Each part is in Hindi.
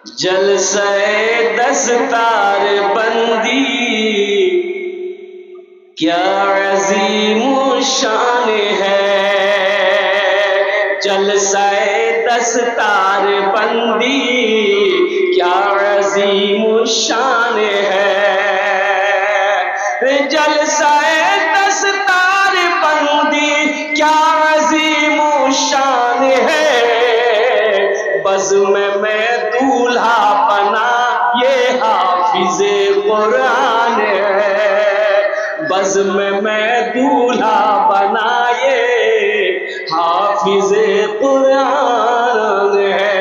जलसे दस्तार बंदी क्या अजीम शान है। जलसे दस्तार बंदी क्या अजीम शान है। जलसे दस्तार बंदी क्या अजीम शान है। बज़्म में दूल्हा बना ये हाफिज़े कुरान है। बज़्म में दूल्हा बना ये हाफिज़े कुरान है।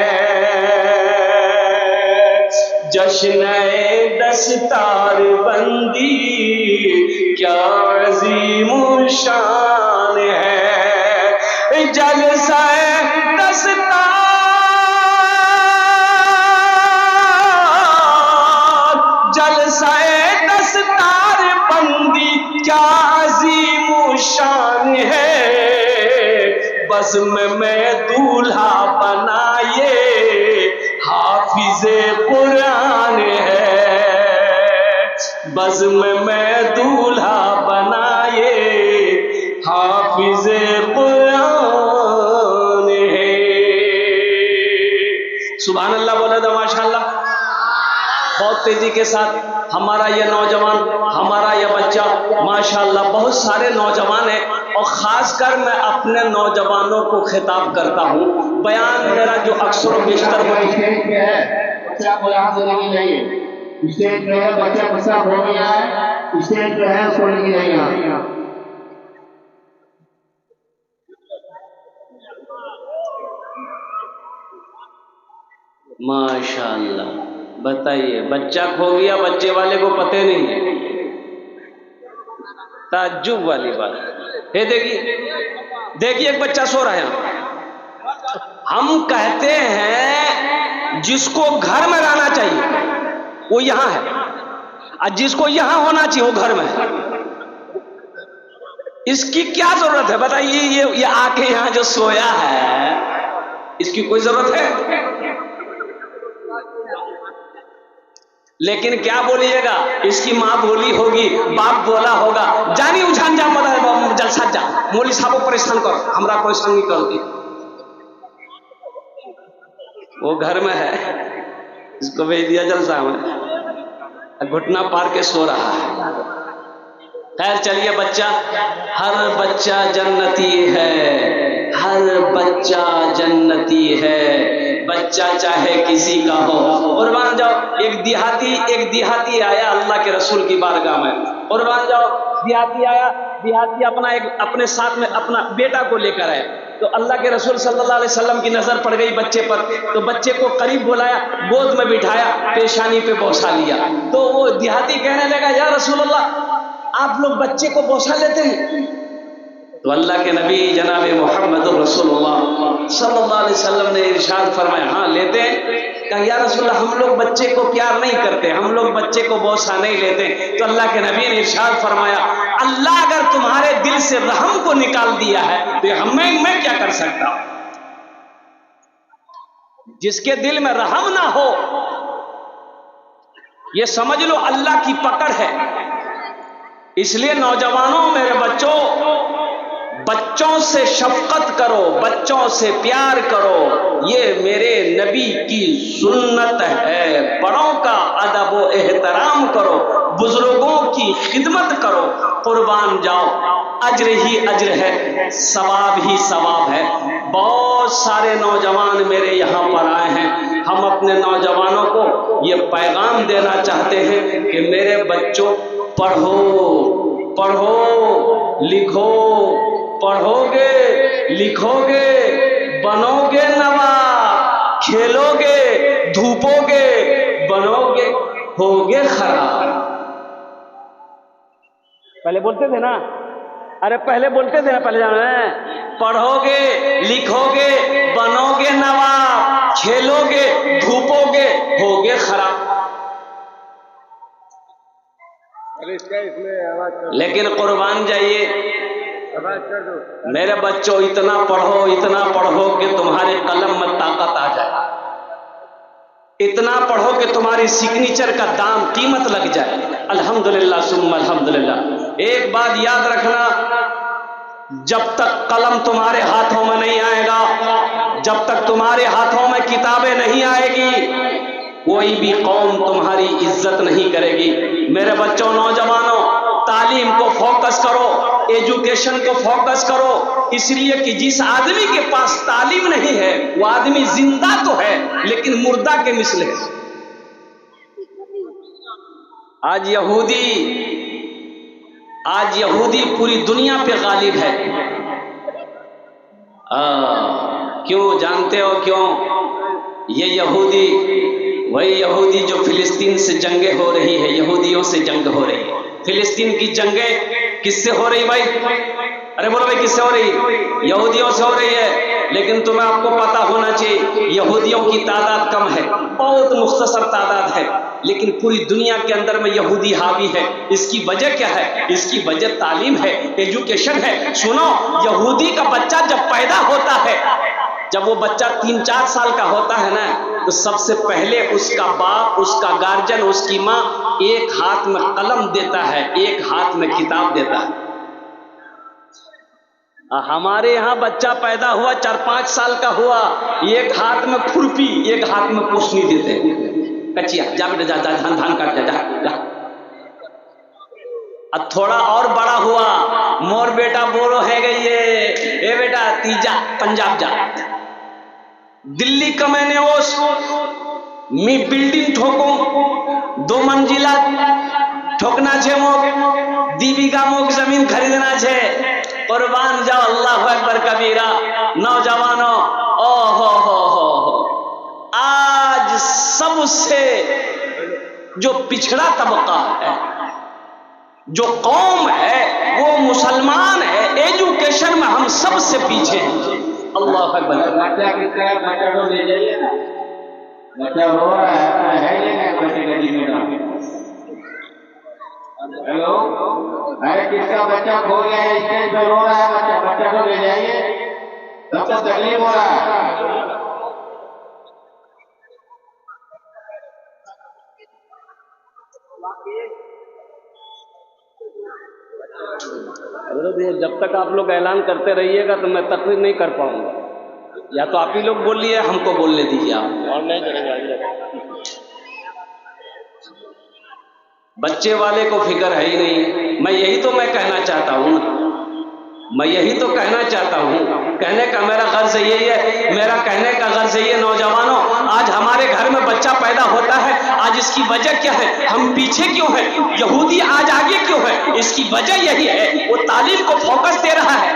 जश्न-ए दस्तार बंदी क्या अज़ीम शान है। जलसे दस्तार बंदी क्या अजीम शान है। बज़्म में दूल्हा बनाए हाफिज़े कुरान है। बज़्म में दूल्हा बनाए हाफिज़े कुरान है। सुभान अल्लाह बोला था माशाअल्लाह। बहुत तेजी के साथ हमारा यह नौजवान, हमारा यह बच्चा माशाअल्लाह, बहुत सारे नौजवान हैं और खासकर मैं अपने नौजवानों को खिताब करता हूँ। बयान मेरा जो अक्सर बेशतर हो बच्चा को यहाँ से नहीं चाहिए। स्टेज पे है बच्चा गुस्सा हो गया है, स्टेज पे है उसको नहीं जाएगा। माशाअल्लाह। बताइए, बच्चा खो गया, बच्चे वाले को पते नहीं है। ताज्जुब वाली बात है। देखिए एक बच्चा सो रहा है। हम कहते हैं जिसको घर में रहना चाहिए वो यहां है, और जिसको यहां होना चाहिए वो घर में है। इसकी क्या जरूरत है बताइए? ये आके यहां जो सोया है इसकी कोई जरूरत है? लेकिन क्या बोलिएगा, इसकी माँ बोली होगी, बाप बोला होगा, जानी उछान जा पता जलसा जा, मौली साहब को परेशान कर, हमरा कोई संग नहीं करती। वो घर में है, इसको भेज दिया जलसा में, घुटना पार के सो रहा है। खैर चलिए, बच्चा, हर बच्चा जन्नती है, हर बच्चा जन्नती है। बच्चा चाहे किसी का हो। कुर्बान जाओ, एक देहाती आया अल्लाह के रसूल की बारगाह में। कुर्बान जाओ, देहाती आया, देहाती अपने साथ में अपना बेटा को लेकर आया। तो अल्लाह के रसूल सल्लल्लाहु अलैहि वसल्लम की नजर पड़ गई बच्चे पर, तो बच्चे को करीब बुलाया, गोद में बिठाया, पेशानी पे बौसा लिया। तो वो देहाती कहने लगा, या रसूल अल्लाह, आप लोग बच्चे को बौसा लेते हैं? तो अल्लाह के नबी जनाब मोहम्मद रसूलुल्लाह सल्लल्लाहु अलैहि वसल्लम ने इरशाद फरमाया, हाँ लेते हैं। कहा, या रसूलल्लाह, हम लोग बच्चे को प्यार नहीं करते, हम लोग बच्चे को बौसा नहीं लेते। तो अल्लाह के नबी ने इरशाद फरमाया, अल्लाह अगर तुम्हारे दिल से रहम को निकाल दिया है तो मैं क्या कर सकता हूं? जिसके दिल में रहम ना हो, ये समझ लो अल्लाह की पकड़ है। इसलिए नौजवानों, मेरे बच्चों से शफकत करो, बच्चों से प्यार करो, ये मेरे नबी की सुन्नत है। बड़ों का अदब व एहतराम करो, बुजुर्गों की खिदमत करो। कुर्बान जाओ, अज्र ही अज्र है, सवाब ही सवाब है। बहुत सारे नौजवान मेरे यहाँ पर आए हैं। हम अपने नौजवानों को ये पैगाम देना चाहते हैं कि मेरे बच्चों, पढ़ो लिखो, पढ़ोगे लिखोगे बनोगे नवाब, खेलोगे धूपोगे बनोगे होगे खराब। पहले बोलते थे ना, अरे पहले बोलते थे ना, पहले जाना है, पढ़ोगे लिखोगे बनोगे नवाब, खेलोगे धूपोगे होगे खराब। लेकिन कुर्बान जाइए मेरे बच्चों, इतना पढ़ो कि तुम्हारे कलम में ताकत आ जाए। इतना पढ़ो कि तुम्हारी सिग्नेचर का दाम कीमत लग जाए। अल्हम्दुलिल्लाह सुम्मा अल्हम्दुलिल्लाह। एक बात याद रखना, जब तक कलम तुम्हारे हाथों में नहीं आएगा, जब तक तुम्हारे हाथों में किताबें नहीं आएगी, कोई भी कौम तुम्हारी इज्जत नहीं करेगी। मेरे बच्चों, नौजवानों, तालीम को फोकस करो, एजुकेशन को फोकस करो, इसलिए कि जिस आदमी के पास तालीम नहीं है वो आदमी जिंदा तो है लेकिन मुर्दा के मिसल है। आज यहूदी पूरी दुनिया पे गालिब है। क्यों जानते हो क्यों? ये यहूदी वही यहूदी जो फिलिस्तीन से जंगें हो रही है, यहूदियों से जंग हो रही है। फिलिस्तीन की जंगें किससे हो रही भाई? अरे बोलो भाई, किससे हो रही? यहूदियों से हो रही है। लेकिन तुम्हें आपको पता होना चाहिए यहूदियों की तादाद कम है, बहुत मुख्तसर तादाद है, लेकिन पूरी दुनिया के अंदर में यहूदी हावी है। इसकी वजह क्या है? इसकी वजह तालीम है, एजुकेशन है। सुनो, यहूदी का बच्चा जब पैदा होता है, जब वो बच्चा 3-4 साल का होता है ना, तो सबसे पहले उसका बाप, उसका गार्जियन, उसकी माँ एक हाथ में कलम देता है, एक हाथ में किताब देता है। हमारे यहाँ बच्चा पैदा हुआ 4-5 साल का हुआ, एक हाथ में खुरपी, एक हाथ में पोछनी देते हैं। कचिया जा बेटा, जा धान काट जा। अब थोड़ा और बड़ा हुआ, मोर बेटा बोलो है गई ये बेटा तीजा पंजाब जा, दिल्ली का मैंने ओस मी बिल्डिंग ठोको, 2 मंजिला ठोकना छे मोक, 2 बीघा मोक जमीन खरीदना छे। कुर्बान जाओ, अल्लाह अकबर कबीरा। नौजवानों, ओ हो, आज सबसे जो पिछड़ा तबका है, जो कौम है, वो मुसलमान है। एजुकेशन में हम सबसे पीछे हैं। अल्लाह अकबर। बच्चा कितना है? बच्चा को ले जाइए ना, बच्चा रो रहा है लेना बच्चे का जिम्मेदार। हेलो, अरे किसका बच्चा खो गया है, स्टेज पे रो रहा है बच्चा को ले जाइए, सबको तकलीफ हो रहा है। जब तक आप लोग ऐलान करते रहिएगा तो मैं तकरीर नहीं कर पाऊंगा। या तो आप ही लोग बोल लिए, हमको बोलने दीजिए आप। और नहीं करेंगे। बच्चे वाले को फिक्र है ही नहीं। मैं यही तो कहना चाहता हूँ। कहने का मेरा गर्ज यही है, मेरा कहने का गर्ज यही है, नौजवानों, आज हमारे घर में बच्चा पैदा होता है, आज इसकी वजह क्या है? हम पीछे क्यों हैं? यहूदी आज आगे क्यों है? इसकी वजह यही है, वो तालीम को फोकस दे रहा है,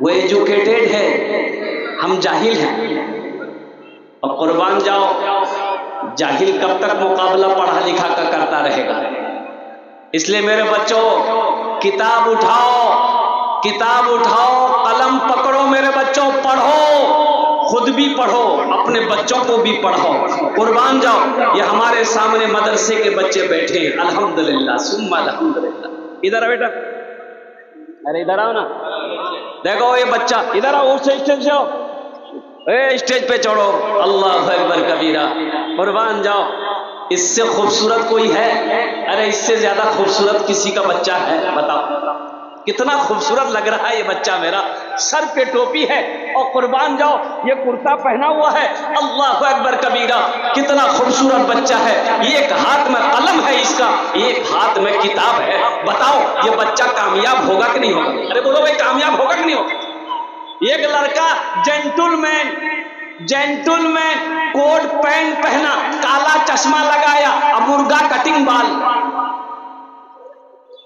वो एजुकेटेड है, हम जाहिल हैं। और कुर्बान जाओ, जाहिल कब तक मुकाबला पढ़ा लिखा का करता रहेगा? इसलिए मेरे बच्चों, किताब उठाओ, कलम पकड़ो मेरे बच्चों, पढ़ो, खुद भी पढ़ो, अपने बच्चों को भी पढ़ाओ। कुर्बान जाओ, ये हमारे सामने मदरसे के बच्चे बैठे हैं, अल्हम्दुलिल्लाह सुम्मा अल्हम्दुलिल्लाह। इधर आ बेटा, अरे इधर आओ ना, देखो ये बच्चा, इधर आओ, उस स्टेज से आओ, स्टेज पे चढ़ो। अल्लाह अकबर कबीरा। कुर्बान जाओ, इससे खूबसूरत कोई है? अरे इससे ज्यादा खूबसूरत किसी का बच्चा है? बताओ, कितना खूबसूरत लग रहा है ये बच्चा मेरा। सर पे टोपी है और कुर्बान जाओ ये कुर्ता पहना हुआ है। अल्लाह अकबर कबीरा, कितना खूबसूरत बच्चा है। एक हाथ में कलम है इसका, एक हाथ में किताब है। बताओ ये बच्चा कामयाब होगा कि नहीं होगा? अरे बोलो भाई, कामयाब होगा कि नहीं होगा? एक लड़का जेंटलमैन कोट पैंट पहना, काला चश्मा लगाया, अब मुर्गा कटिंग बाल।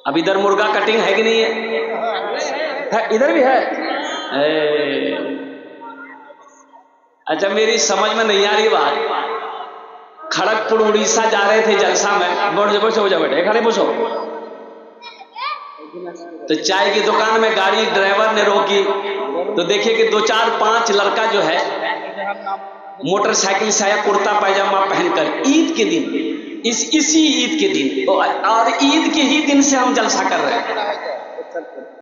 अब इधर मुर्गा कटिंग है कि नहीं है? इधर भी है। अच्छा, मेरी समझ में नहीं आ रही बात। खड़गपुर उड़ीसा जा रहे थे जलसा में, बोलो बेटे, खड़े पूछो। तो चाय की दुकान में गाड़ी ड्राइवर ने रोकी, तो देखिए कि 2, 4, 5 लड़का जो है मोटरसाइकिल से आया, कुर्ता पैजामा पहनकर, ईद के दिन, इसी ईद के दिन, और ईद के ही दिन से हम जलसा कर रहे हैं।